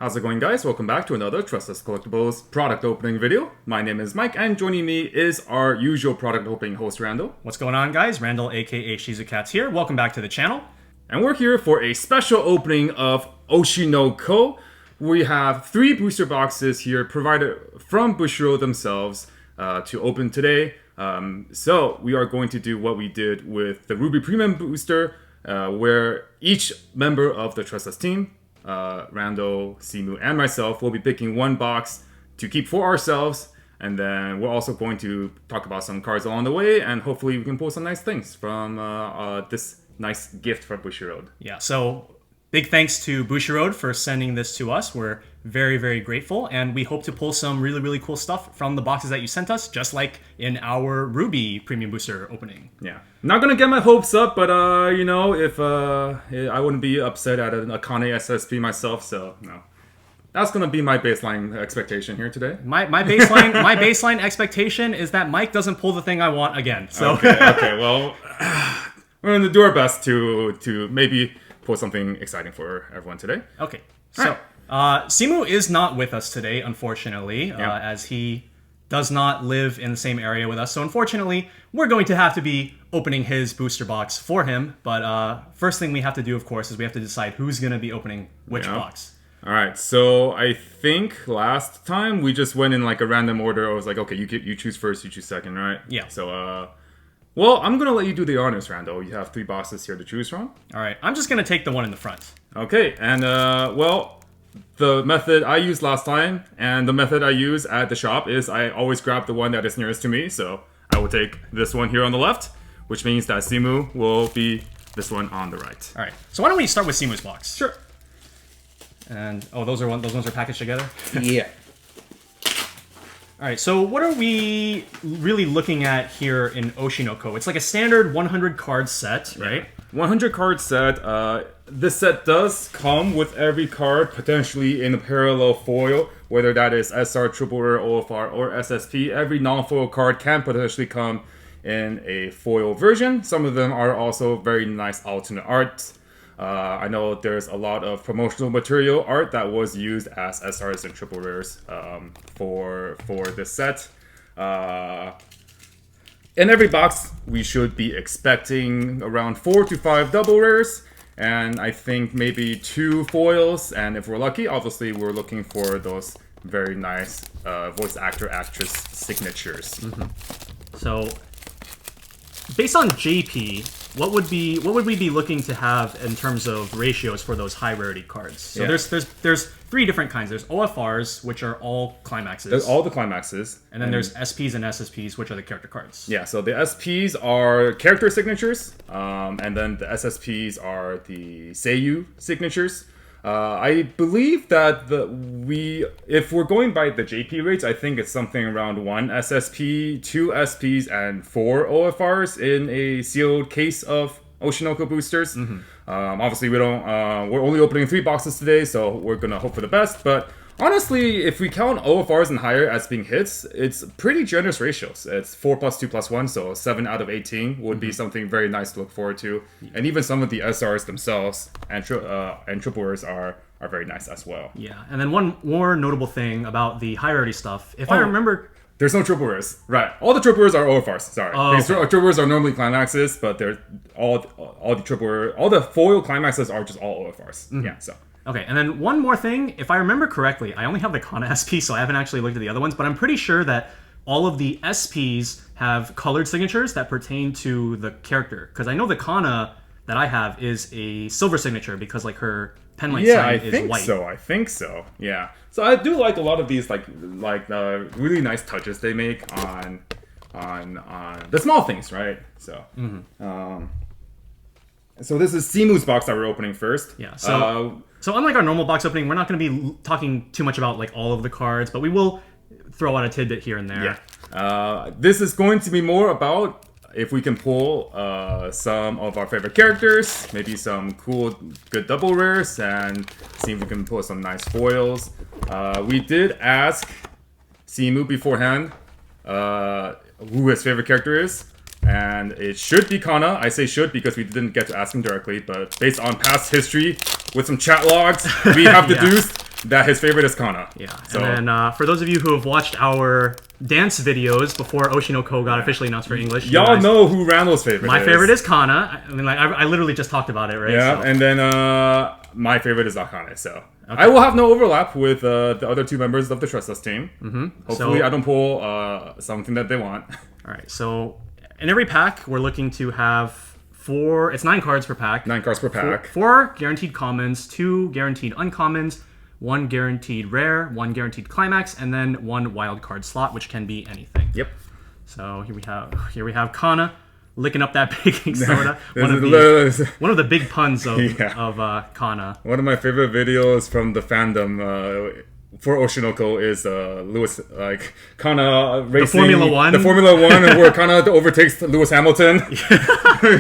How's it going, guys? Welcome back to another Tressa's Collectibles product opening video. My name is Mike, and joining me is our usual product opening host, Randall. What's going on, guys? Randall, aka Shizukatz here. Welcome back to the channel. And we're here for a special opening of Oshi no Ko. We have 3 booster boxes here provided from Bushiroad themselves to open today. So we are going to do what we did with the RWBY Premium Booster, where each member of the Tressa's team, Randall, Simu, and myself will be picking one box to keep for ourselves, and then we're also going to talk about some cards along the way, and hopefully we can pull some nice things from this nice gift from Bushiroad. Yeah, so big thanks to Bushiroad for sending this to us. We're very, very grateful, and we hope to pull some really, really cool stuff from the boxes that you sent us, just like in our RWBY Premium Booster opening. Yeah. Not gonna get my hopes up, but you know, if I wouldn't be upset at an Akane SSP myself, so no. That's gonna be my baseline expectation here today. My baseline expectation is that Mike doesn't pull the thing I want again. So okay, well, we're gonna do our best to maybe pull something exciting for everyone today. Okay, so Simu is not with us today, unfortunately, as he does not live in the same area with us. So unfortunately, we're going to have to be opening his booster box for him. But first thing we have to do, of course, is we have to decide who's going to be opening which box. All right, so I think last time we just went in like a random order. I was like, okay, you choose first, you choose second, right? Yeah. So, well, I'm going to let you do the honors, Randall. You have 3 boxes here to choose from. All right, I'm just going to take the one in the front. Okay, and well, the method I used last time and the method I use at the shop is I always grab the one that is nearest to me. So I will take this one here on the left, which means that Simu will be this one on the right. All right, so why don't we start with Simu's box? Sure. And oh, those ones are packaged together? Yeah. All right, so what are we really looking at here in Oshi no Ko? It's like a standard 100 card set, right? 100 card set. This set does come with every card potentially in a parallel foil, whether that is SR, Triple Rare, OFR, or SSP. Every non-foil card can potentially come in a foil version. Some of them are also very nice alternate art. I know there's a lot of promotional material art that was used as SRs and Triple Rares for this set. In every box, we should be expecting around 4 to 5 double rares, and I think maybe 2 foils, and if we're lucky, obviously we're looking for those very nice voice actor-actress signatures. So, based on JP, what would we be looking to have in terms of ratios for those high rarity cards? So there's 3 different kinds. There's OFRs, which are all climaxes. There's all the climaxes. And then there's SPs and SSPs, which are the character cards. Yeah, so the SPs are character signatures, and then the SSPs are the Seiyu signatures. I believe that if we're going by the JP rates, I think it's something around 1 SSP, 2 SPs, and 4 OFRs in a sealed case of Oshi no Ko boosters. Obviously, we're only opening 3 boxes today, so we're gonna hope for the best. But honestly, if we count OFRs and higher as being hits, it's pretty generous ratios. It's 4 plus 2 plus 1, so 7 out of 18 would be something very nice to look forward to. And even some of the SRs themselves and Triple Rares are very nice as well. Yeah, and then one more notable thing about the high rarity stuff, if I remember... There's no Triple Rares. Right. All the Triple Rares are OFRs. Sorry. Triple Rares are normally climaxes, but they're all the foil climaxes are just all OFRs. Yeah, so... Okay, and then one more thing. If I remember correctly, I only have the Kana SP, so I haven't actually looked at the other ones, but I'm pretty sure that all of the SPs have colored signatures that pertain to the character. Because I know the Kana that I have is a silver signature because like her penlight sign is white. I think so. Yeah. So I do like a lot of these like really nice touches they make on the small things, right? So so this is Simu's box that we're opening first. Yeah. So unlike our normal box opening, we're not going to be talking too much about like all of the cards, but we will throw out a tidbit here and there. Yeah. This is going to be more about if we can pull some of our favorite characters, maybe some cool, good double rares, and see if we can pull some nice foils. We did ask Simu beforehand who his favorite character is. And it should be Kana. I say should because we didn't get to ask him directly, but based on past history with some chat logs, we have deduced that his favorite is Kana. Yeah. So, and then for those of you who have watched our dance videos before Oshi no Ko got officially announced for English, y'all know who Randall's favorite is. My favorite is Kana. I mean, like I literally just talked about it, right? Yeah, So. and then my favorite is Akane. So I will have no overlap with the other two members of the Tressa's team. Hopefully, I don't pull something that they want. All right. So in every pack, we're looking to have it's 9 cards per pack. 9 cards per pack. 4 guaranteed commons, 2 guaranteed uncommons, 1 guaranteed rare, 1 guaranteed climax, and then 1 wild card slot, which can be anything. Yep. So here we have Kana licking up that baking soda. one of the big puns of Kana. One of my favorite videos from the fandom for Oshinoko is Lewis, like Kana racing the Formula 1. The Formula 1 where Kana overtakes Lewis Hamilton,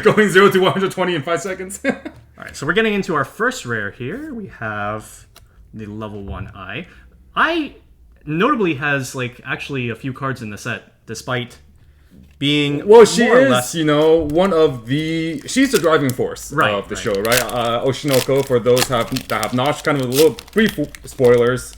going 0 to 120 in 5 seconds. All right, so we're getting into our first rare here. We have the level 1 I. I notably has like actually a few cards in the set, despite being she more or is less, she's the driving force of the show, right? Oshinoko, for those that have not, kind of a little brief spoilers.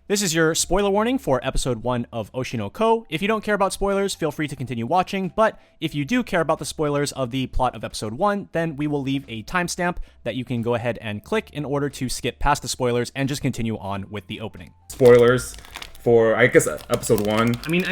This is your spoiler warning for episode 1 of Oshi no Ko. If you don't care about spoilers, feel free to continue watching, but if you do care about the spoilers of the plot of episode 1, then we will leave a timestamp that you can go ahead and click in order to skip past the spoilers and just continue on with the opening. Spoilers for, I guess, episode 1. I mean,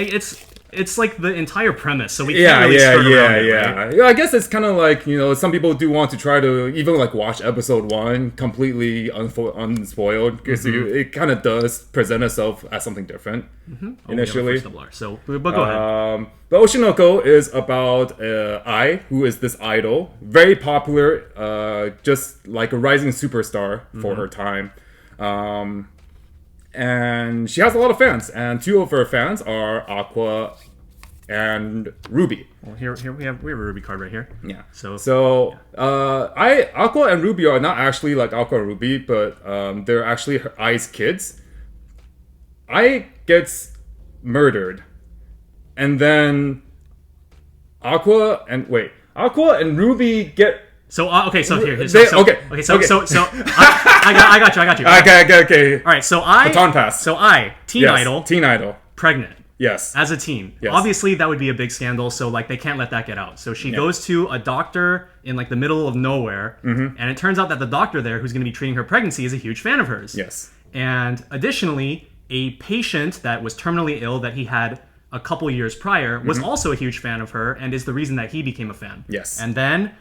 it's like the entire premise, so we can't really skirt around it, right? Yeah, I guess it's kind of like, some people do want to try to even like watch episode 1 completely unspoiled, because it kind of does present itself as something different initially. So, but go ahead. But Oshinoko is about Ai, who is this idol, very popular, just like a rising superstar for her time. And she has a lot of fans, and 2 of her fans are Aqua and RWBY. Well, here we have a RWBY card right here. Yeah. So Aqua and RWBY are not actually like Aqua and RWBY, but they're actually Ai's kids. Ai gets murdered, and then Aqua and RWBY get. So okay, so here. I got you. Okay. All right, so baton pass. So teen idol, pregnant. Yes. As a teen. Yes. Obviously, that would be a big scandal, so like they can't let that get out. So she goes to a doctor in like the middle of nowhere, and it turns out that the doctor there, who's going to be treating her pregnancy, is a huge fan of hers. Yes. And additionally, a patient that was terminally ill that he had a couple years prior was also a huge fan of her, and is the reason that he became a fan. Yes. And then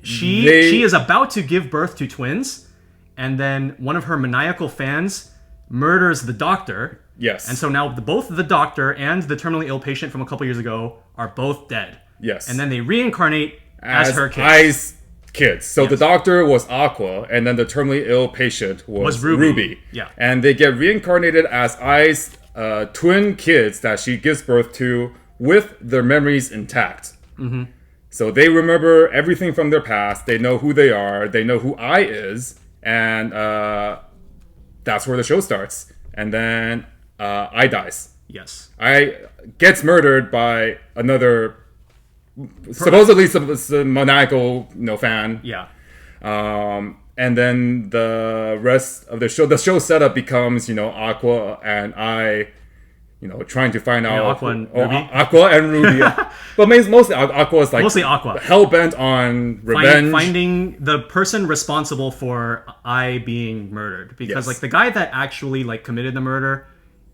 she is about to give birth to twins, and then one of her maniacal fans murders the doctor. Yes. And so now both the doctor and the terminally ill patient from a couple years ago are both dead. Yes. And then they reincarnate as her kids. Ai's kids. So the doctor was Aqua, and then the terminally ill patient was RWBY. Yeah. And they get reincarnated as Ai's twin kids that she gives birth to with their memories intact. So they remember everything from their past. They know who they are. They know who Ai is. And that's where the show starts. And then Ai dies. Yes. Ai gets murdered by another, supposedly some maniacal fan. Yeah. And then the rest of the show setup becomes, Aqua and Ai, trying to find out Aqua and RWBY. Aqua and RWBY. But mostly Aqua is like mostly Aqua, hell bent on revenge, finding the person responsible for Ai being murdered, because like the guy that actually like committed the murder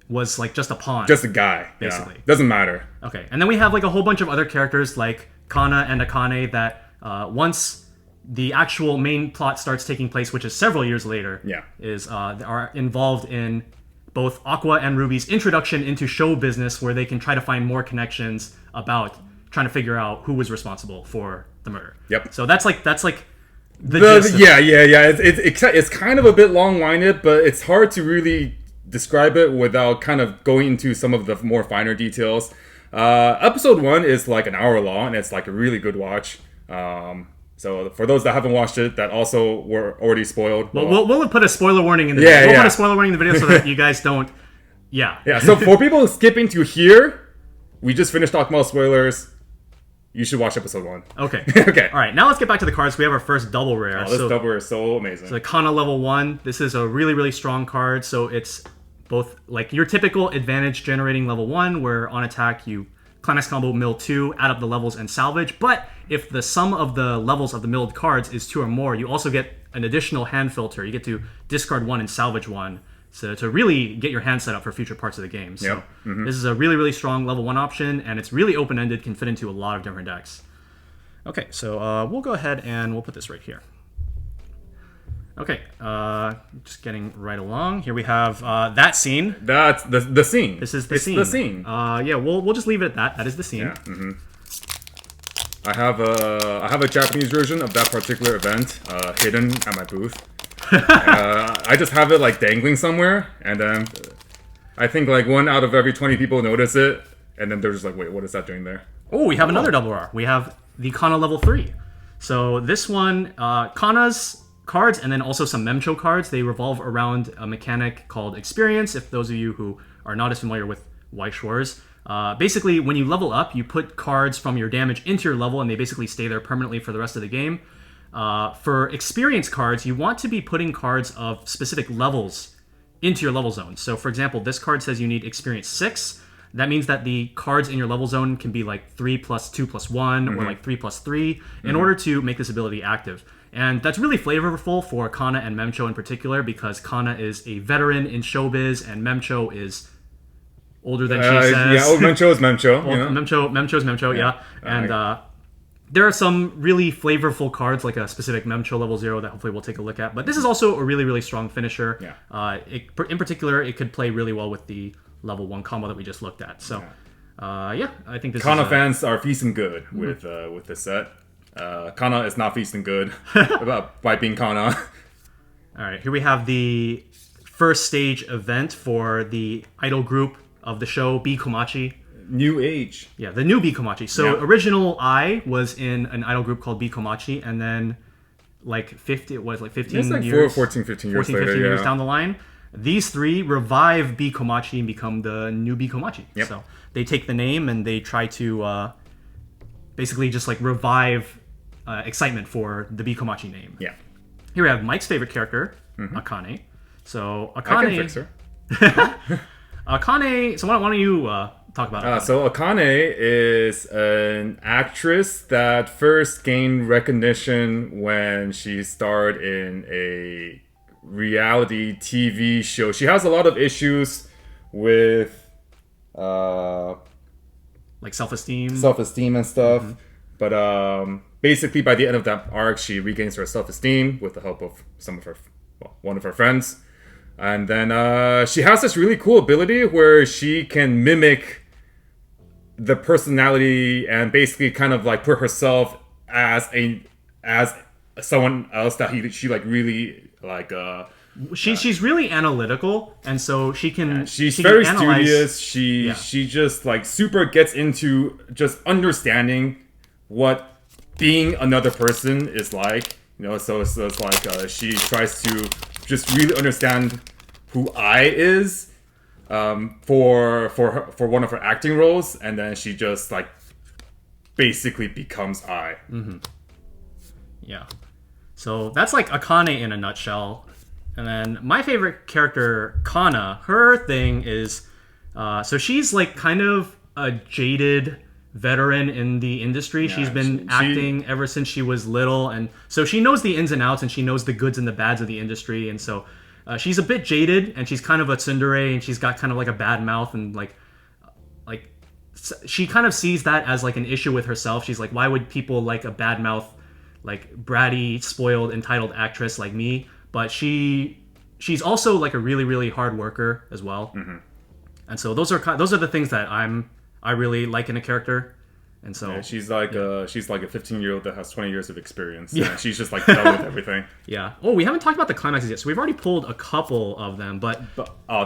was like just a pawn, just a guy, basically. Doesn't matter. Okay, and then we have like a whole bunch of other characters like Kana and Akane that once the actual main plot starts taking place, which is several years later, are involved in both Aqua and RWBY's introduction into show business, where they can try to find more connections about trying to figure out who was responsible for the murder. Yep. So that's like the gist. It's kind of a bit long-winded, but it's hard to really describe it without kind of going into some of the more finer details. Episode 1 is like an hour long, and it's like a really good watch. So for those that haven't watched it, that also were already spoiled. Well, we'll put a spoiler warning in the video. We'll put a spoiler warning in the video so that you guys don't. Yeah. Yeah. So for people skipping to here, we just finished talking about spoilers. you should watch episode 1. Okay. Okay. All right, now let's get back to the cards. We have our first double rare. Oh, this double rare is so amazing. So the Kana level 1. This is a really, really strong card. So it's both like your typical advantage generating level 1, where on attack you climax combo mill 2, add up the levels and salvage. But if the sum of the levels of the milled cards is 2 or more, you also get an additional hand filter. You get to discard 1 and salvage 1. So to really get your hand set up for future parts of the game. So this is a really, really strong level 1 option, and it's really open-ended, can fit into a lot of different decks. Okay, so we'll go ahead and we'll put this right here. Okay, just getting right along. Here we have that scene. That's the scene. This is the scene. It's the scene. Yeah, we'll just leave it at that. That is the scene. Yeah. I have a Japanese version of that particular event hidden at my booth. I just have it like dangling somewhere, and then I think like 1 out of every 20 people notice it, and then they're just like, wait, what is that doing there? Oh, we have another double R. We have the Kana level 3. So this one, Kana's cards and then also some Memcho cards, they revolve around a mechanic called experience. If those of you who are not as familiar with Weiss Schwarz, basically when you level up, you put cards from your damage into your level, and they basically stay there permanently for the rest of the game. For experience cards, you want to be putting cards of specific levels into your level zone. So for example, this card says you need experience 6. That means that the cards in your level zone can be like 3 plus 2 plus 1 or like 3 plus 3 in order to make this ability active. And that's really flavorful for Kana and Memcho in particular, because Kana is a veteran in showbiz and Memcho is older than she says. Yeah, old Memcho is Memcho. Memcho is Memcho, yeah. And there are some really flavorful cards, like a specific Memcho level 0 that hopefully we'll take a look at. But this is also a really, really strong finisher. Yeah. In particular, it could play really well with the level 1 combo that we just looked at. So, I think this Kana is... fans are feasting good with this set. Kana is not feasting good by being Kana. All right, here we have the first stage event for the idol group of the show, B Komachi. New Age. Yeah, the new B Komachi. So original I was in an idol group called B Komachi, and then like 15 It's like years, 14, 15 years 14, later, 15 years down the line, these 3 revive B Komachi and become the new B Komachi. Yep. So they take the name and they try to basically just like revive excitement for the B Komachi name. Yeah. Here we have Mike's favorite character, Akane. So Akane... I can fix her. Akane... So why don't you talk about Akane? So Akane is an actress that first gained recognition when she starred in a reality TV show. She has a lot of issues with like self-esteem and stuff. But basically by the end of that arc, she regains her self-esteem with the help of one of her friends. And then she has this really cool ability where she can mimic the personality and basically kind of like put herself as someone else that she like really like. She's really analytical, and so she can. She's she very can analyze, studious. She just like super gets into just understanding what being another person is like. You know, so it's like she tries to just really understand who I is for one of her acting roles, and then she just like basically becomes I. Yeah. So that's like Akane in a nutshell. And then my favorite character, Kana, her thing is, so she's like kind of a jaded veteran in the industry. She's been acting ever since she was little, and so she knows the ins and outs, and she knows the goods and the bads of the industry, and so she's a bit jaded, and she's kind of a tsundere, and she's got kind of like a bad mouth, and like she kind of sees that as like an issue with herself. She's like, why would people like a bad mouth, like bratty, spoiled, entitled actress like me? But she's also like a really, really hard worker as well. And so those are the things that I really like in a character. And so she's like a 15-year-old that has 20 years of experience. Yeah, and she's just like done with everything. Yeah. Oh, we haven't talked about the climaxes yet, so we've already pulled a couple of them. But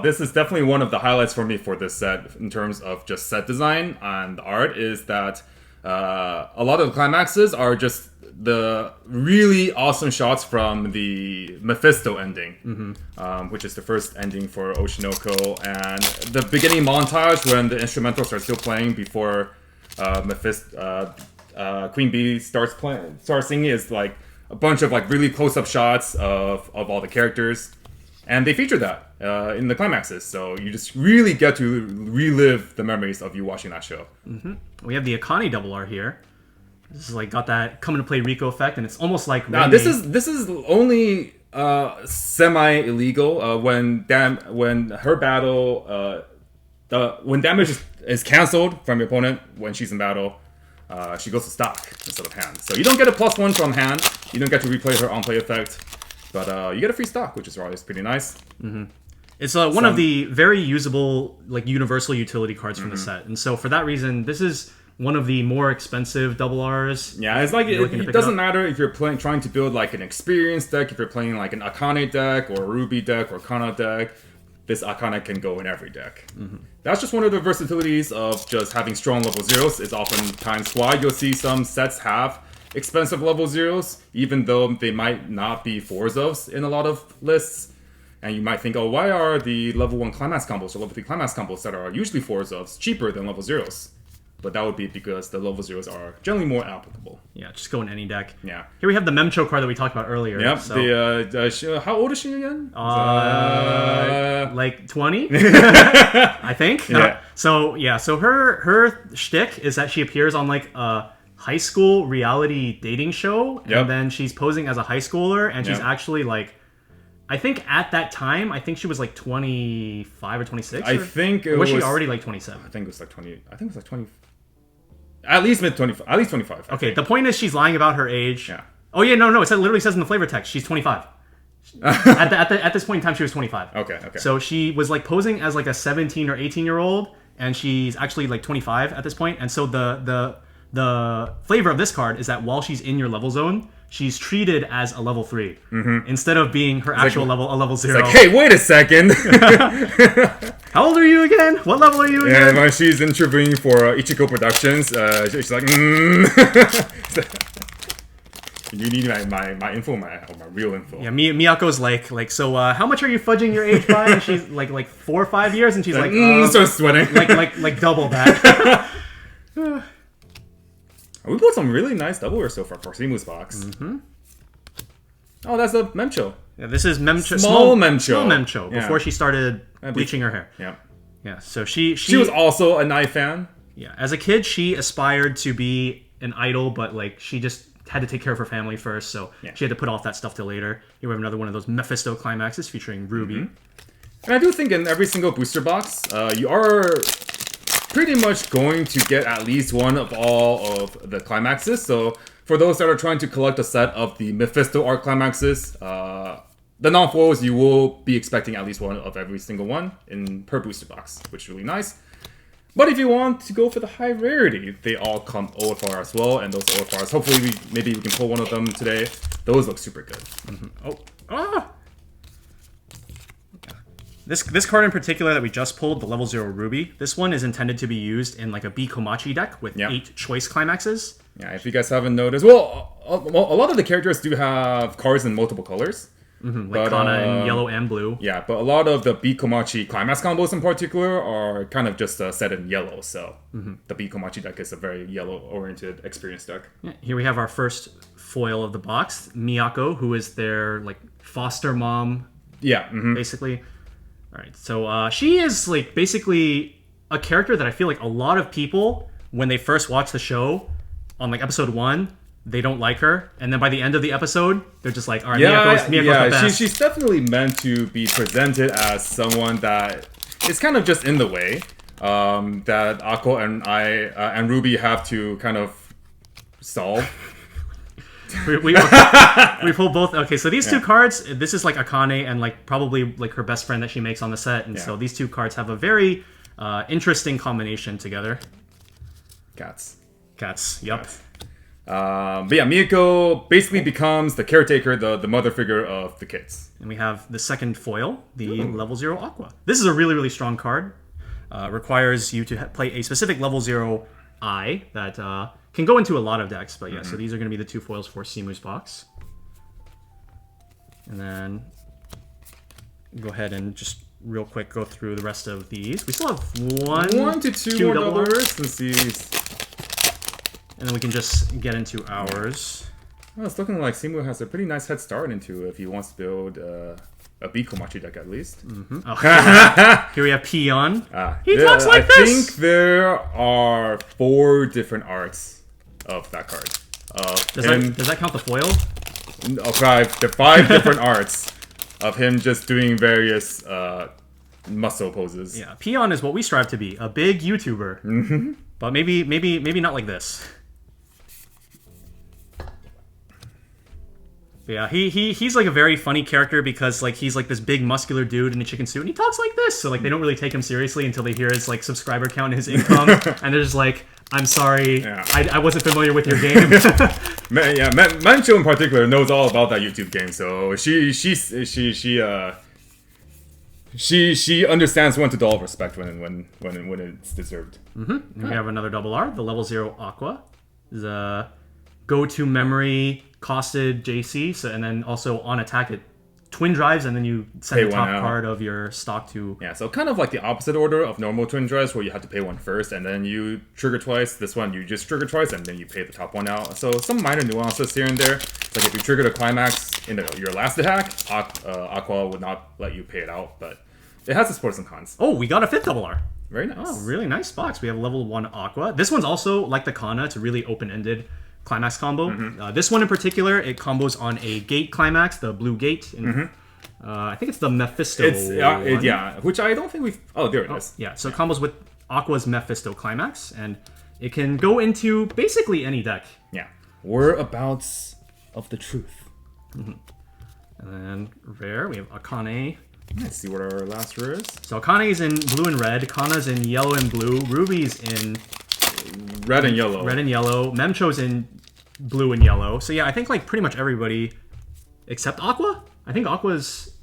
this is definitely one of the highlights for me for this set in terms of just set design and the art. Is that a lot of the climaxes are just the really awesome shots from the Mephisto ending, which is the first ending for Oshinoko, and the beginning montage when the instrumentals are still playing before Queen Bee starts singing is like a bunch of like really close-up shots of all the characters, and they feature that in the climaxes. So you just really get to relive the memories of you watching that show. We have the Akane double R here. This is like got that come into play Rico effect, and it's almost like Now this is only semi-illegal when her battle when damage is cancelled from your opponent when she's in battle. She goes to stock instead of hand. So you don't get a +1 from hand. You don't get to replay her on-play effect. But you get a free stock, which is always pretty nice. It's one of the very usable, like, universal utility cards from the set. And so for that reason, this is one of the more expensive double Rs. Yeah, it's like it doesn't matter if you're trying to build like an experience deck, if you're playing like an Akane deck or a RWBY deck or Kana deck. This Akane can go in every deck. That's just one of the versatilities of just having strong level zeros. It's oftentimes why you'll see some sets have expensive level zeros, even though they might not be 4s in a lot of lists. And you might think, oh, why are the level 1 climax combos or level 3 climax combos that are usually 4s cheaper than level zeros? But that would be because the level zeros are generally more applicable. Yeah, just go in any deck. Yeah. Here we have the Memcho card that we talked about earlier. Yep. So. How old is she again? Like 20, I think. Yeah. So her shtick is that she appears on like a high school reality dating show, and then she's posing as a high schooler, and she's actually like, I think at that time, I think she was like 25 or 26. I think was she already like 27? I think it was like 20. I think it was like 20. At least mid 25. At least 25. Okay. The point is, she's lying about her age. Yeah. Oh yeah, no. It literally says in the flavor text she's 25. at this point in time, she was 25. Okay. So she was like posing as like a 17 or 18-year-old, and she's actually like 25 at this point. And so the flavor of this card is that while she's in your level zone, she's treated as a level 3 instead of being her actual level, a level 0. It's like, hey, wait a second. How old are you again? What level are you again? And when she's interviewing for Ichigo Productions, she's like, you need my info, my real info. Yeah, Miyako's like, so how much are you fudging your age by? And she's like 4 or 5 years, and she's like, starts sweating. like double that. We pulled some really nice double rares so far for Simu's box. Oh, that's a Memcho. Yeah, this is Memcho. Small Memcho. Small Memcho, before she started bleaching her hair. Yeah. Yeah, so she was also a knife fan. Yeah, as a kid, she aspired to be an idol, but like she just had to take care of her family first, so she had to put off that stuff till later. Here we have another one of those Mephisto climaxes featuring RWBY. And I do think in every single booster box, you are pretty much going to get at least one of all of the climaxes. So for those that are trying to collect a set of the Mephisto art climaxes, the non-foils, you will be expecting at least one of every single one per booster box, which is really nice. But if you want to go for the high rarity, they all come OFR as well, and those OFRs, hopefully maybe we can pull one of them today. Those look super good. This card in particular that we just pulled, the level 0 RWBY, this one is intended to be used in like a B Komachi deck with 8 choice climaxes. Yeah, if you guys haven't noticed, well, a lot of the characters do have cards in multiple colors. Like Kana in yellow and blue. Yeah, but a lot of the B Komachi climax combos in particular are kind of just set in yellow, so the B Komachi deck is a very yellow-oriented experience deck. Yeah, here we have our first foil of the box, Miyako, who is their like foster mom. Yeah, basically. All right, so she is like basically a character that I feel like a lot of people, when they first watch the show on like episode 1, they don't like her, and then by the end of the episode, they're just like, all right, Miyako's the best. She's definitely meant to be presented as someone that is kind of just in the way, that Ako and RWBY have to kind of solve. we pull both. Okay, so these two cards, this is like Akane and like probably like her best friend that she makes on the set, and so these two cards have a very interesting combination together. Cats. Yep. Cats. But yeah, Miyako basically becomes the caretaker, the mother figure of the kids. And we have the second foil, the level 0 Aqua. This is a really, really strong card. Requires you to play a specific level 0 eye that can go into a lot of decks. But yeah, so these are going to be the two foils for Simu's box. And then go ahead and just real quick go through the rest of these. We still have one to two more double rares since these. And then we can just get into ours. Well, it's looking like Simu has a pretty nice head start into if he wants to build a Bikomachi deck at least. Oh. Here we have Peon. He talks like this! I think there are 4 different arts of that card. Does that count the foil? No, 5. There are 5 different arts of him just doing various muscle poses. Yeah, Peon is what we strive to be, a big YouTuber. But maybe not like this. But yeah, he's like a very funny character because like he's like this big muscular dude in a chicken suit and he talks like this. So like they don't really take him seriously until they hear his like subscriber count and his income, and they're just like, "I'm sorry, Yeah. I wasn't familiar with your game." Mancho in particular knows all about that YouTube game, so she understands when to doll respect when it's deserved. And we have another double R, the level 0 Aqua. This is a go-to memory costed JC, so and then also on attack it twin drives, and then you send Pay the top one out. card of your stock to. Yeah, so kind of like the opposite order of normal twin drives, where you have to pay one first and then you trigger twice. This one you just trigger twice and then you pay the top one out. So some minor nuances here and there. Like if you trigger the climax in your last attack, Aqua would not let you pay it out, but it has its pros and cons. Oh, we got a 5th double R. Very nice. Oh, really nice box. We have level 1 Aqua. This one's also, like the Kana, it's a really open-ended climax combo. This one in particular, it combos on a gate climax, the blue gate. And, I think it's the Mephisto one. Yeah, which I don't think we've... Oh, there it is. Yeah, so it combos with Aqua's Mephisto climax, and it can go into basically any deck. Yeah. Whereabouts of the truth. And then rare, we have Akane. Let's see what our last rare is. So Akane is in blue and red, Kana's in yellow and blue, Ruby's in Red and yellow. red and yellow, Memcho's in blue and yellow. So yeah, I think like pretty much everybody except Aqua. I think Aqua's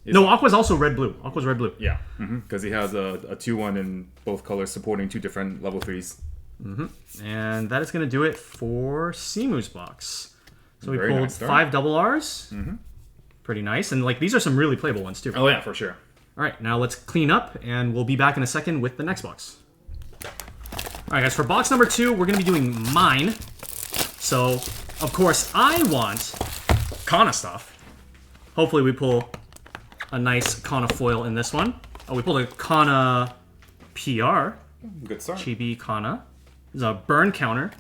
also red-blue. Aqua's red-blue. Yeah, because he has a 2-1 in both colors supporting 2 different level 3s. And that is going to do it for Simu's box. So we Very pulled nice start. 5 double Rs. Pretty nice. And like these are some really playable ones too. Oh yeah, for sure. All right, now let's clean up and we'll be back in a second with the next box. All right, guys, for box number 2, we're going to be doing mine. So, of course, I want Kana stuff. Hopefully we pull a nice Kana foil in this one. Oh, we pulled a Kana PR. Good start. Chibi Kana. This is a burn counter.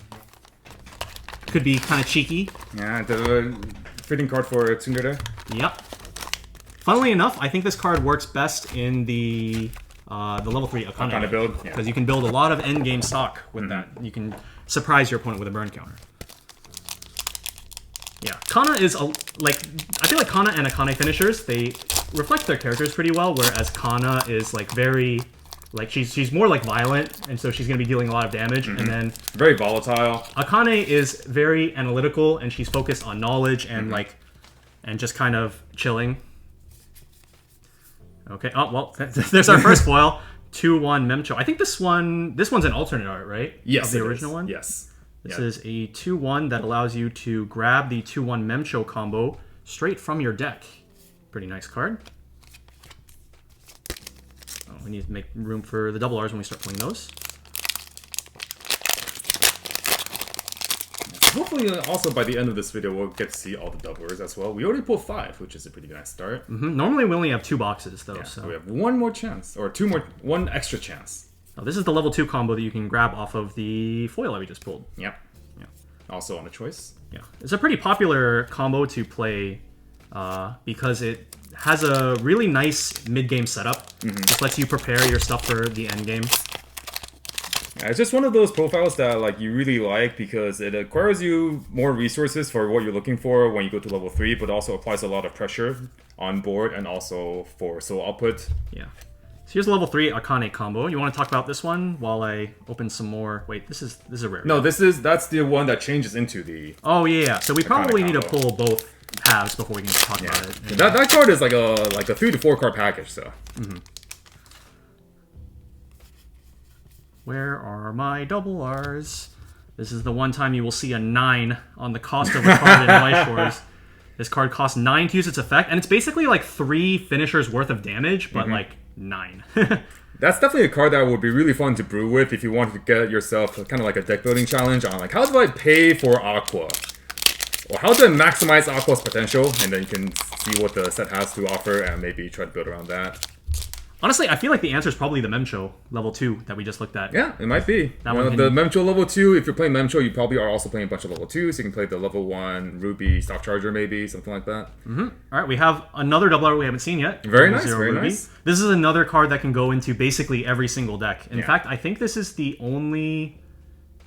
Could be kind of cheeky. Yeah, the fitting card for Tsundere. Yep. Funnily enough, I think this card works best in the level 3 Akane build. because you can build a lot of endgame stock with that. You can surprise your opponent with a burn counter. Yeah, Kana is I feel like Kana and Akane finishers, they reflect their characters pretty well, whereas Kana is like very she's more like violent, and so she's gonna be dealing a lot of damage, and then Very volatile. Akane is very analytical, and she's focused on knowledge and and just kind of chilling. Okay. Oh well, there's our first foil. 2-1 Memcho. I think this one's an alternate art, right? Yes, Of the it original is. one. Yes. This is a 2-1 that allows you to grab the 2-1 Memcho combo straight from your deck. Pretty nice card. Oh, we need to make room for the double Rs when we start playing those. Hopefully, also by the end of this video, we'll get to see all the doublers as well. We already pulled 5, which is a pretty nice start. Normally we only have 2 boxes though. Yeah, So so we have one more chance, or one extra chance. oh, this is the level 2 combo that you can grab off of the foil that we just pulled. Yep. Yeah. Also on a choice. Yeah, it's a pretty popular combo to play because it has a really nice mid-game setup. Just lets you prepare your stuff for the end game. Yeah, it's just one of those profiles that like you really like because it acquires you more resources for what you're looking for when you go to level 3, but also applies a lot of pressure on board and also for soul output. Yeah. So here's level 3 Akane combo. You want to talk about this one while I open some more? Wait, this is a rare. No, that's the one that changes into the. Oh yeah. So we probably need to combo. pull both halves before we can talk about it. And, That card is like a 3 to 4 card package, so. where are my double Rs? This is the one time you will see a 9 on the cost of a card in Weiss Schwarz. This card costs 9 to use its effect, and it's basically like 3 finishers worth of damage, but like 9. that's definitely a card that would be really fun to brew with if you wanted to get yourself kind of like a deck building challenge on like, how do I pay for Aqua? Or how do I maximize Aqua's potential? And then you can see what the set has to offer and maybe try to build around that. Honestly, I feel like the answer is probably the Memcho level 2 that we just looked at. Yeah, it might be. The Memcho level 2, if you're playing Memcho, you probably are also playing a bunch of level 2s. So you can play the level 1 RWBY Stock Charger maybe, something like that. All right, we have another double art we haven't seen yet. Very nice, very nice. This is another card that can go into basically every single deck. In fact, I think this is the only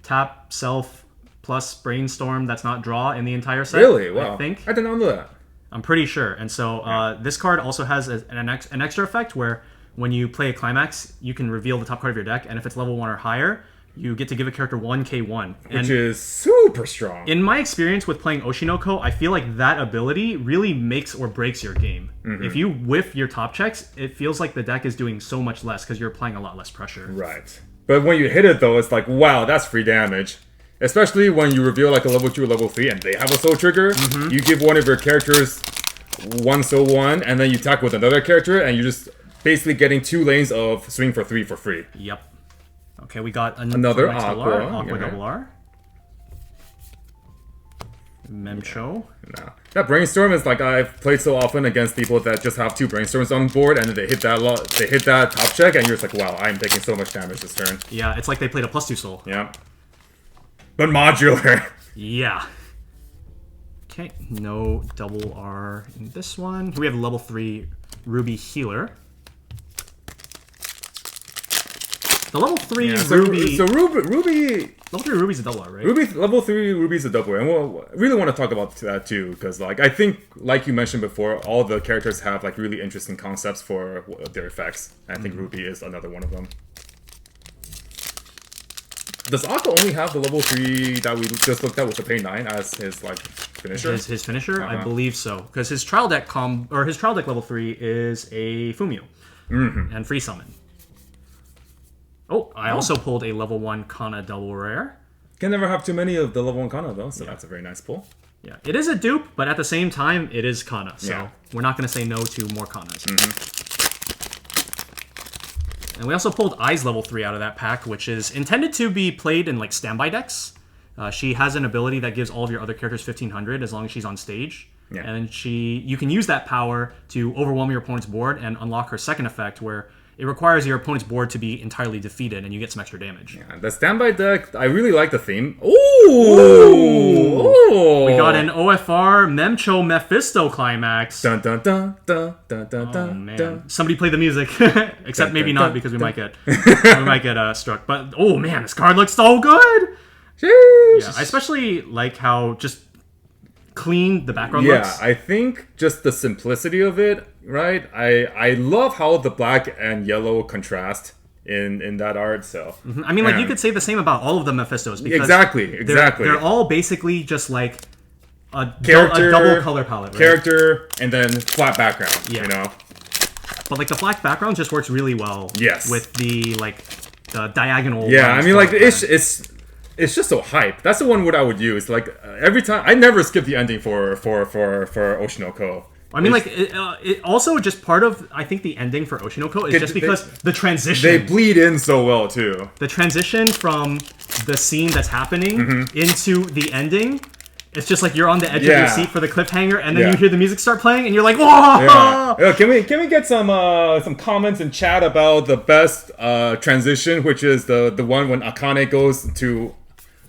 tap self plus brainstorm that's not draw in the entire set. Really? Wow. I think. I did not know that. I'm pretty sure. And so this card also has an extra effect where when you play a climax, you can reveal the top card of your deck, and if it's level 1 or higher, you get to give a character 1k1. Which is super strong. In my experience with playing Oshinoko, I feel like that ability really makes or breaks your game. If you whiff your top checks, it feels like the deck is doing so much less because you're applying a lot less pressure. Right. But when you hit it, though, it's like, wow, that's free damage. Especially when you reveal like a level 2 or level 3 and they have a soul trigger, you give one of your characters 1 soul 1, and then you attack with another character, and you're just basically getting 2 lanes of swing for 3 for free. Yep. Okay, we got another Aqua double R. Memcho. No. That brainstorm is like I've played so often against people that just have 2 brainstorms on board, and then they hit that top check, and you're just like, wow, I'm taking so much damage this turn. Yeah, it's like they played a +2 soul. Yeah. But modular. Yeah. Okay, no double R in this one. Here we have level 3 RWBY Healer. The level 3 RWBY... So RWBY... Level 3 RWBY's a double R, right? Level 3 RWBY's a double R. And I really want to talk about that too, because like I think, like you mentioned before, all the characters have like really interesting concepts for their effects. And I think RWBY is another one of them. Does Aqua only have the level 3 that we just looked at with the Pay 9 as his like finisher? His finisher? I believe so. Because his trial deck level 3 is a Fumio. And free summon. Oh, I also pulled a level 1 Kana double rare. Can never have too many of the level 1 Kana though, so that's a very nice pull. Yeah, it is a dupe, but at the same time, it is Kana. So we're not going to say no to more Kanas. And we also pulled Ai's level 3 out of that pack, which is intended to be played in like standby decks. She has an ability that gives all of your other characters 1500 as long as she's on stage. Yeah. And you can use that power to overwhelm your opponent's board and unlock her second effect, where it requires your opponent's board to be entirely defeated, and you get some extra damage. Yeah, the standby deck, I really like the theme. Ooh! We got an OFR Memcho Mephisto climax. Dun dun dun dun dun dun dun. Oh man! Dun. Somebody play the music, except maybe not because we might get struck. But oh man, this card looks so good. Jeez. Yeah, I especially like how just clean the background looks. Yeah, I think just the simplicity of it, right? I love how the black and yellow contrast in that art. So I mean, like you could say the same about all of the Mephistos because exactly. They're all basically just like a double color palette, right? Character and then flat background. Yeah. You know, but like the black background just works really well. Yes. With the diagonal. Yeah, I mean, like it's just so hype. That's the one word I would use. Like every time, I never skip the ending for Oshinoko. I mean, like it also just part of I think the ending for Oshinoko is just because the transition. They bleed in so well too. The transition from the scene that's happening into the ending. It's just like you're on the edge of your seat for the cliffhanger, and then you hear the music start playing, and you're like, "Whoa!" Yeah. Can we get some comments in chat about the best transition, which is the one when Akane goes to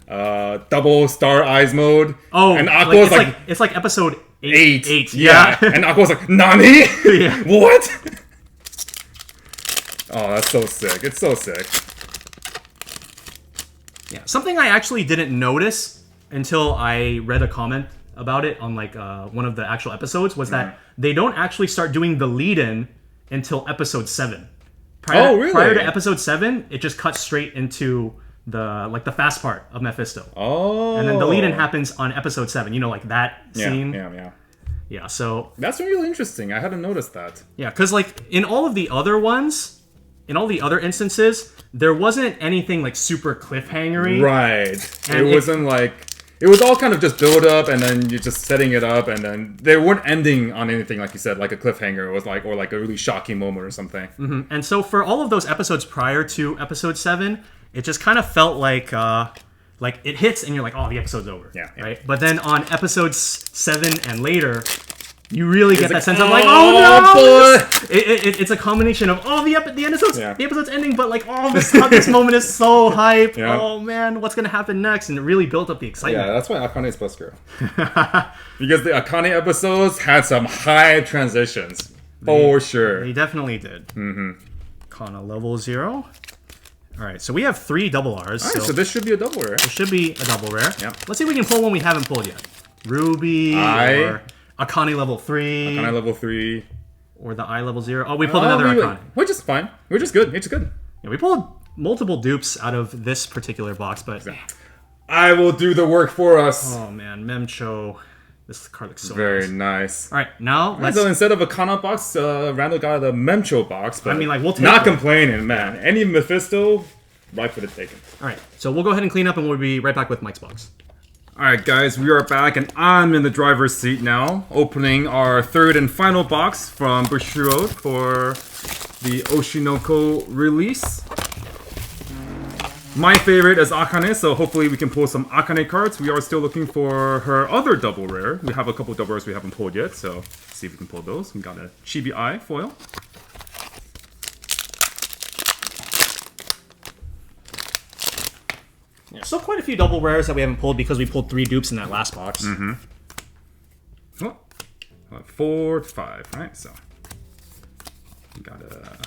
double star eyes mode. Oh, and Aqua's it's like episode 8. 8. Yeah. And Aqua's like, Nani? Yeah. What? Oh, that's so sick. It's so sick. Yeah. Something I actually didn't notice until I read a comment about it on like one of the actual episodes was that they don't actually start doing the lead-in until episode 7. Really? Prior to episode 7, it just cuts straight into the fast part of Mephisto. Oh. And then the lead-in happens on episode 7. You know, like that scene. Yeah, so... That's really interesting. I hadn't noticed that. Yeah, because, like, in all of the other ones, in all the other instances, there wasn't anything, like, super cliffhangery. Right. And it wasn't like... it was all kind of just build up, and then you're just setting it up, and then they weren't ending on anything, like you said, like a cliffhanger. It was like, or like a really shocking moment or something. Mm-hmm. And so for all of those episodes prior to episode 7, it just kind of felt like it hits and you're like, oh, the episode's over. Yeah. Right. But then on episodes 7 and later, you really get that sense of like, oh no! It's a combination of the episode's ending, but like, oh, this moment is so hype. Yeah. Oh man, what's gonna happen next? And it really built up the excitement. Yeah, that's why Akane's best girl. Because the Akane episodes had some high transitions for sure. They definitely did. Mm-hmm. Kana level 0. All right, so we have 3 double Rs. All right, so this should be a double rare. It should be a double rare. Yeah. Let's see if we can pull one we haven't pulled yet. RWBY or Akane level 3. Akane level 3. Or the I level 0. Oh, we pulled another Akane. Which is fine. Which is good. It's good. Yeah, we pulled multiple dupes out of this particular box, but... I will do the work for us. Oh, man. Memcho. This card looks so very nice. All right, now let's... So instead of a Kana box, Randall got a Memcho box. But I mean, like, we'll take not complaining, man. Any Mephisto, right for the taking. All right, so we'll go ahead and clean up, and we'll be right back with Mike's box. Alright guys, we are back and I'm in the driver's seat now, opening our 3rd and final box from Bushiroad for the Oshinoko release. My favorite is Akane, so hopefully we can pull some Akane cards. We are still looking for her other double rare. We have a couple double rares we haven't pulled yet, so let's see if we can pull those. We got a Chibi Eye foil. Yeah, still quite a few double rares that we haven't pulled because we pulled 3 dupes in that last box. Mm-hmm. Oh, 4 to 5, right? So we got a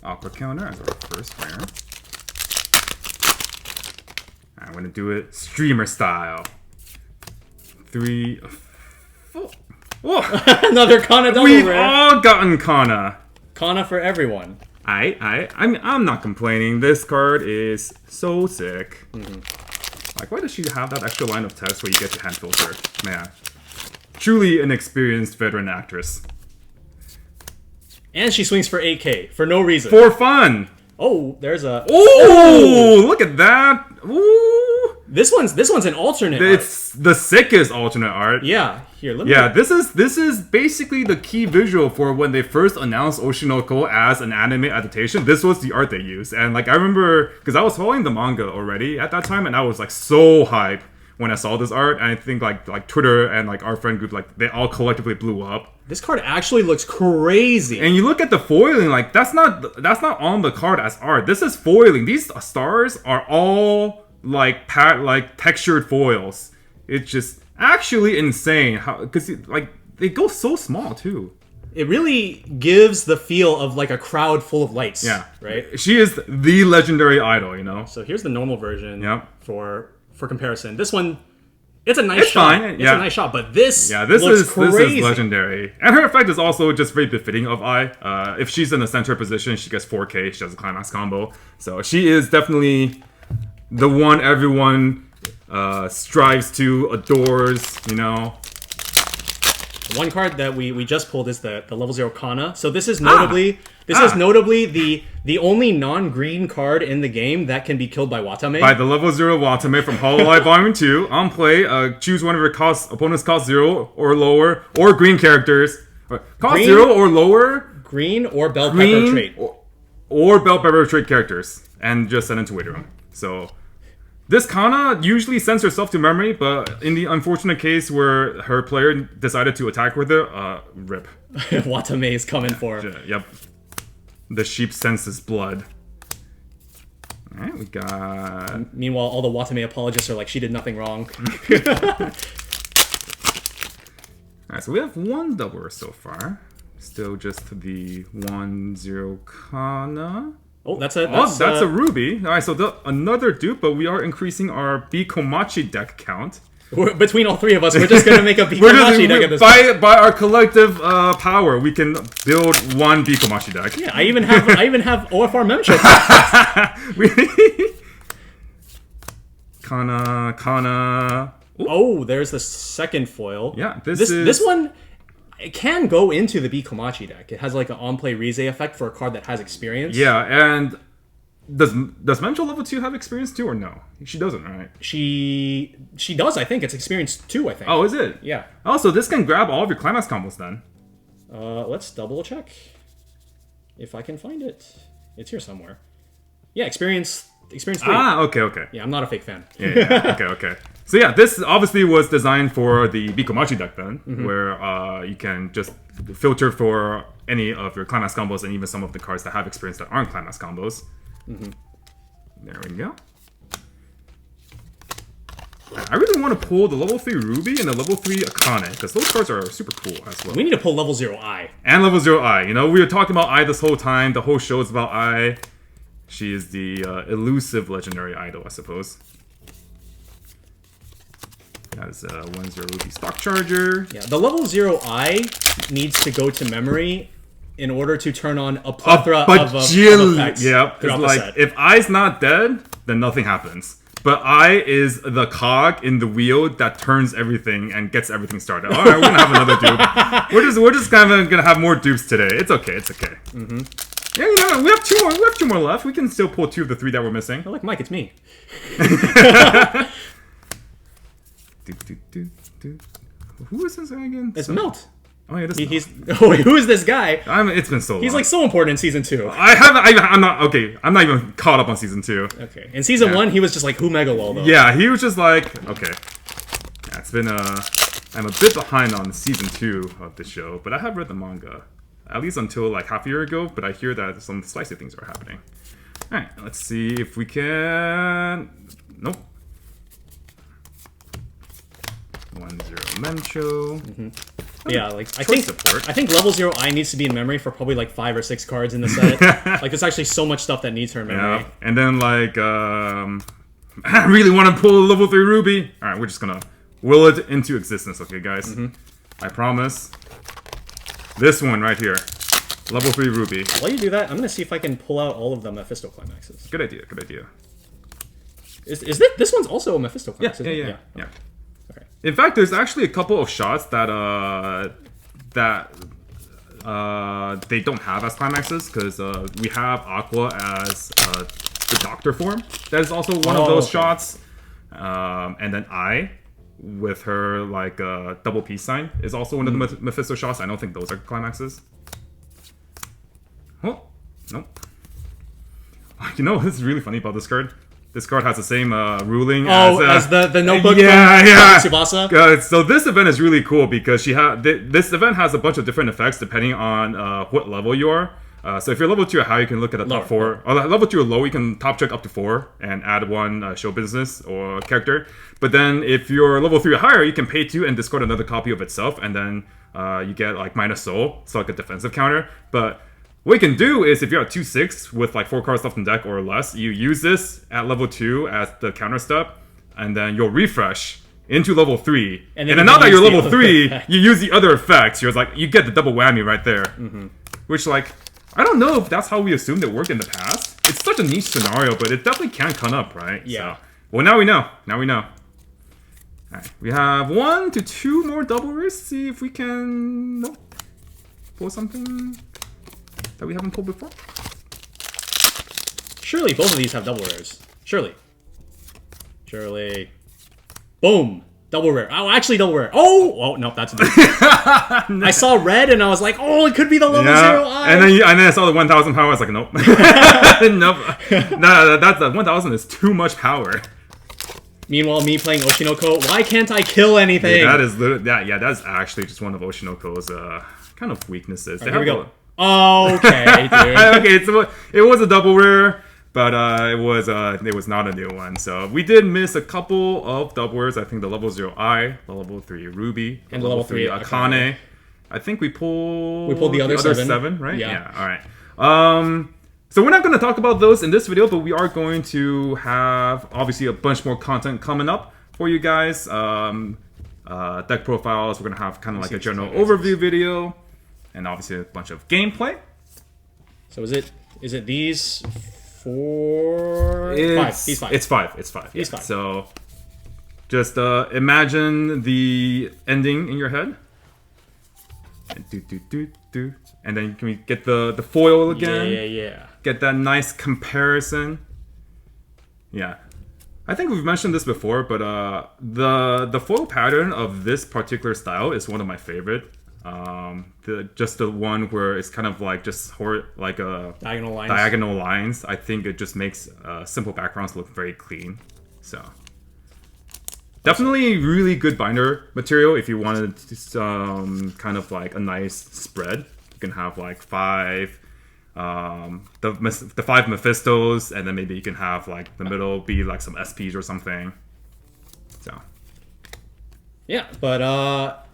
Aqua Counter as our first rare. I'm gonna do it streamer style. 3, 4. Whoa! Another Kana double We've rare. all gotten Kana. Kana for everyone. I mean, I'm not complaining. This card is so sick. Mm-hmm. Like, why does she have that extra line of text where you get to hand filter? Man, truly an experienced veteran actress. And she swings for 8K for no reason. For fun. Oh, there's a... Oh, look at that. Ooh. This one's an alternate It's the sickest alternate art. Yeah. Here, let me... Yeah, this is basically the key visual for when they first announced Oshinoko as an anime adaptation. This was the art they used. And like I remember, because I was following the manga already at that time, and I was like so hyped when I saw this art. And I think like Twitter and like our friend group, like they all collectively blew up. This card actually looks crazy. And you look at the foiling, like that's not on the card as art. This is foiling. These stars are all like textured foils. It's just actually insane how, because like they go so small too. It really gives the feel of like a crowd full of lights. Yeah, right. She is the legendary idol, you know. So here's the normal version. Yep. For comparison, this one, it's a nice shot. Fine. It's a nice shot, but this looks is crazy. This is legendary, and her effect is also just very befitting of Ai. If she's in the center position, she gets 4K. She has a climax combo, so she is definitely the one everyone strives to, adores, you know. One card that we just pulled is the level 0 Kana. So this is notably the only non-green card in the game that can be killed by Watame. By the level 0 Watame from Hololive Volume 2. On play, choose one of your opponent's cost 0 or lower, or green characters. Cost Green, 0 or lower. Green or bell pepper trait. Or bell pepper trait characters. And just send it to Waiting Room. So this Kana usually sends herself to memory, but in the unfortunate case where her player decided to attack with it, rip. Watame is coming for her. Yep. The sheep senses blood. Alright, we got... Meanwhile, all the Watame apologists are like, she did nothing wrong. Alright, so we have one doubler so far. Still just the 1-0 Kana. Oh, that's a RWBY. Alright, so another dupe, but we are increasing our Bikomachi deck count. Between all three of us, we're just going to make a Bikomachi deck at this point. By our collective power, we can build one Bikomachi deck. Yeah, I even have OFR Memcho. Kana. Ooh. Oh, there's the second foil. Yeah, this one, it can go into the Bikomachi deck. It has like an on-play Rize effect for a card that has experience. Yeah, and Does Mencho level 2 have experience too, or no? She doesn't, right? She does, I think. It's experience 2, I think. Oh, is it? Yeah. Oh, so this can grab all of your climax combos then. Let's double check. If I can find it. It's here somewhere. Yeah, experience 3. Ah, okay. Yeah, I'm not a fake fan. Yeah. Okay. So yeah, this obviously was designed for the Bikomachi deck then, where you can just filter for any of your climax combos and even some of the cards that have experience that aren't climax combos. There we go. I really want to pull the level 3 Ruby and the level 3 Akane, because those cards are super cool as well. We need to pull level 0 I. And level 0 I. You know, we were talking about I this whole time. The whole show is about I. She is the elusive legendary idol, I suppose. That is 1-0 Ruby Stock Charger. Yeah, the level 0 I needs to go to memory in order to turn on a plethora of effects. Yeah, it's like, if I's not dead, then nothing happens. But I is the cog in the wheel that turns everything and gets everything started. All right, we're gonna have another dupe. We're just kind of gonna have more dupes today. It's okay. Yeah, you know, we have two more left. We can still pull 2 of the 3 that we're missing. Oh, look, Mike, it's me. Who is this guy again? It's Melt. Oh yeah, who is this guy? It's been so long. He's like so important in season 2. I'm not even caught up on season 2. Okay. In season 1, he was just like, who Mega Lol though? Yeah, he was just like, okay. Yeah, it's been I'm a bit behind on season 2 of the show, but I have read the manga. At least until like half a year ago, but I hear that some spicy things are happening. Alright, let's see if we can... Nope. 1-0 Mencho. Yeah, like I think level 0 I needs to be in memory for probably like 5 or 6 cards in the set. Like there's actually so much stuff that needs her in memory. Yeah. And then like I really want to pull level 3 Ruby. Alright, we're just gonna will it into existence, okay guys? I promise. This one right here. Level 3 Ruby. While you do that, I'm gonna see if I can pull out all of the Mephisto climaxes. Good idea. Is this one's also a Mephisto climax? Yeah. Okay. In fact, there's actually a couple of shots that they don't have as climaxes, because we have Aqua as the Doctor form. That is also one of those shots. And then I, with her like double peace sign, is also one of the Mephisto shots. I don't think those are climaxes. Oh, nope. You know what's really funny about this card? This card has the same ruling as the notebook from Tsubasa. So this event is really cool because this event has a bunch of different effects depending on what level you are. So if you're level 2 or high, you can look at the top 4. Or level 2 or low, you can top check up to 4 and add 1 show business or character. But then if you're level 3 or higher, you can pay 2 and discard another copy of itself, and then you get like minus soul, so like a defensive counter. But what you can do is, if you're at 2-6 with like 4 cards left in deck or less, you use this at level 2 as the counter step, and then you'll refresh into level 3. And then now that you're level 3, you use the other effects. You're like, you get the double whammy right there. Which, like, I don't know if that's how we assumed it worked in the past. It's such a niche scenario, but it definitely can come up, right? Yeah. So, well, now we know. Alright, we have 1 to 2 more double rares. See if we can pull something that we haven't pulled before. Surely both of these have double rares. Surely. Boom! Double rare. Oh, actually double rare. Oh, no, that's a different. I saw red and I was like, oh, it could be the level 0 I. And then I saw the 1000 power. I was like, nope. Nope. No, that's the 1000 is too much power. Meanwhile, me playing Oshinoko, why can't I kill anything? Yeah, that's actually just one of Oshinoko's kind of weaknesses. Right, here we go. Okay, dude. Okay, so it was a double rare, but it was not a new one. So we did miss a couple of double rares. I think the level 0 I, the level 3 Ruby, and the level 3 Akane. I think we pulled the other 7, right? Yeah. All right. So we're not going to talk about those in this video, but we are going to have obviously a bunch more content coming up for you guys. Deck profiles. We're going to have kind of like a general overview video, and obviously a bunch of gameplay. So is it these 4? It's 5. It's 5. These 5. So just imagine the ending in your head. And and then can we get the foil again? Yeah. get that nice comparison. Yeah. I think we've mentioned this before, but the foil pattern of this particular style is one of my favorite. Just the one where it's kind of like just like a diagonal lines. I think it just makes simple backgrounds look very clean. So definitely really good binder material if you wanted kind of like a nice spread. You can have like 5. The 5 Mephistos, and then maybe you can have like the middle be like some SPs or something. So yeah, but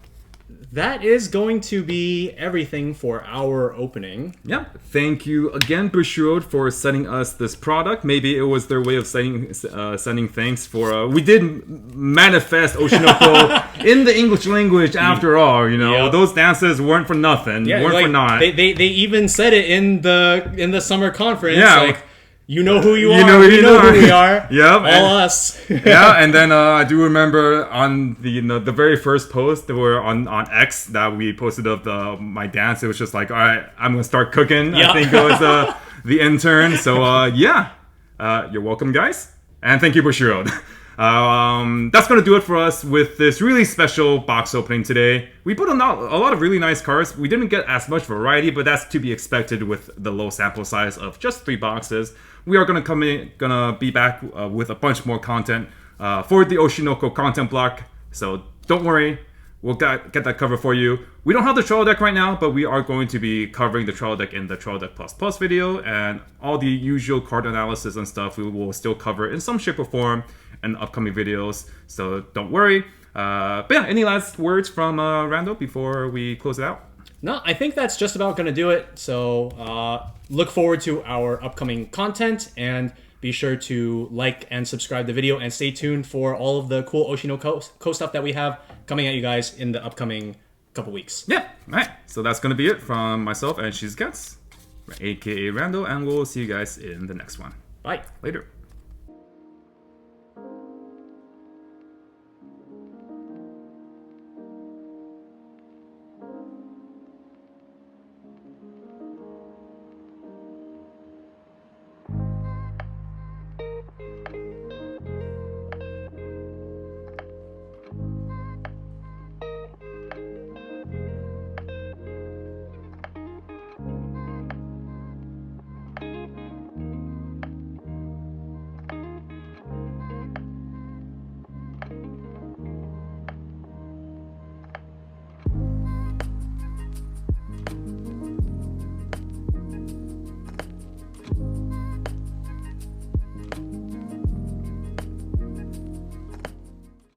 that is going to be everything for our opening. Yeah, thank you again, Bushiroad, for sending us this product. Maybe it was their way of sending thanks for. We did manifest Oshinoko in the English language after all. You know, those dances weren't for nothing. Yeah, weren't for naught. They even said it in the summer conference. Yeah. Like, you know who you are. You know we know who we are. Yep. All us. Yeah, and then I do remember on the very first post that were on X that we posted of my dance. It was just like, all right, I'm gonna start cooking. Yeah. I think it was the intern. So you're welcome, guys, and thank you, Bushiroad. That's gonna do it for us with this really special box opening today. We put on a lot of really nice cards. We didn't get as much variety, but that's to be expected with the low sample size of just 3 boxes. We are gonna be back with a bunch more content for the Oshinoko content block. So don't worry, we'll get that covered for you. We don't have the Trail Deck right now, but we are going to be covering the Trail Deck in the Trail Deck Plus video, and all the usual card analysis and stuff we will still cover in some shape or form in upcoming videos. So don't worry. But yeah, any last words from Randall before we close it out? No, I think that's just about going to do it. So look forward to our upcoming content, and be sure to like and subscribe the video, and stay tuned for all of the cool Oshinoko stuff that we have coming at you guys in the upcoming couple weeks. Yeah, all right. So that's going to be it from myself and Shizukatz, aka Randall, and we'll see you guys in the next one. Bye. Later.